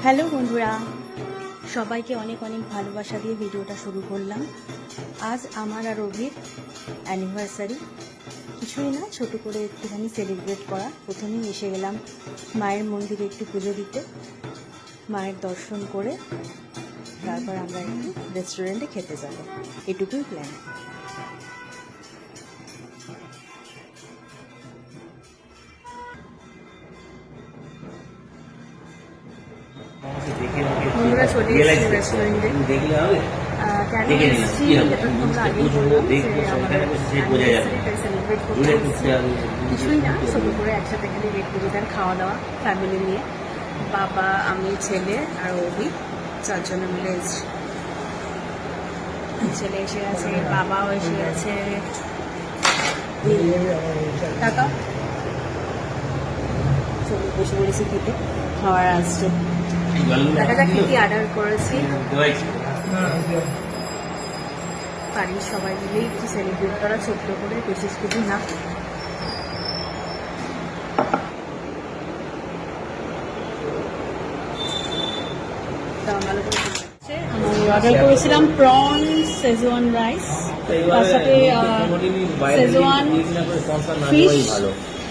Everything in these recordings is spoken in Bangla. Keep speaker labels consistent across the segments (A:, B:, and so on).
A: হ্যালো বন্ধুরা, সবাইকে অনেক অনেক ভালোবাসা দিয়ে ভিডিওটা শুরু করলাম। আজ আমার আর অভির অ্যানিভার্সারি। কিছুই না, ছোট করে একটুখানি সেলিব্রেট করা। প্রথমেই এসে গেলাম মায়ের মন্দিরে একটু পুজো দিতে। মায়ের দর্শন করে তারপর আমরা একটু রেস্টুরেন্টে খেতে যাব, এটুকুই প্ল্যান। বন্ধুরা চলে এসেছি রেস্টুরেন্টে। কেন এসেছি এটা তোমরা আগেই বললাম যে আমাদের সেলিব্রেট করতে এসেছি। কিছুই না, ছোটো করে একসাথে খালি গেট টুগেদার, খাওয়া দাওয়া ফ্যামিলি নিয়ে। বাবা, আমি, ছেলে আর অভি, চারজনে মিলে এসেছি। ছেলে এসে গেছে, বাবাও এসে গেছে। টাকা চলে বসে পড়েছি খেতে, খাওয়ার আসছে। দেখা যাক কি অর্ডার করেছি। বাড়ির সবাই মিলে একটু সেলিব্রেট করা, ছোট্ট করে, বিশেষ কিছু না। আমি অর্ডার করেছিলাম প্রন শেজওয়ান রাইস, তার সাথে Schezwan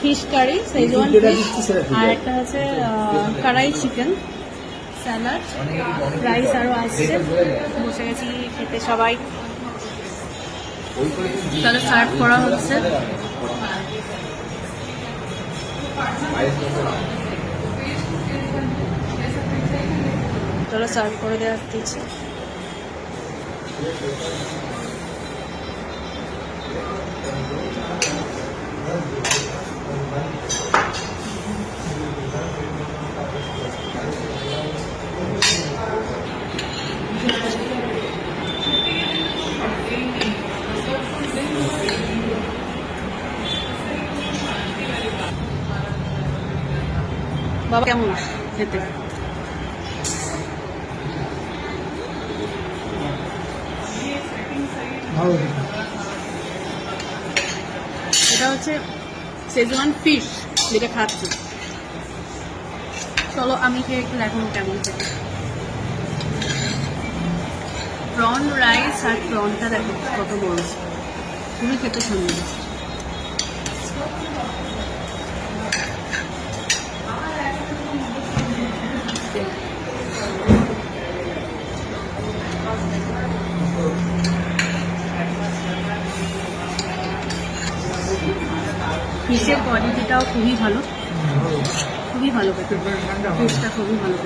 A: fish curry, Schezwan fish, আর একটা হচ্ছে কড়াই চিকেন, স্যালাড, রাইস আরও আসছে। বসে গেছি খেতে সবাই। তাহলে সার্ভ করা হচ্ছে। চলো সার্ভ করে দেওয়া দিচ্ছি। বাবা কেমন খেতে? এটা হচ্ছে শেজওয়ান ফিশ যেটা খাচ্ছি। চলো আমি খেয়ে একটু দেখো কেমন খেতে। প্রন রাইস আর প্রনটা দেখো কত বড়, খুবই খেতে সুন্দর। ফিশের কোয়ালিটিটাও খুবই ভালো, খুবই ভালো খেতে, ফিশটা খুবই ভালো।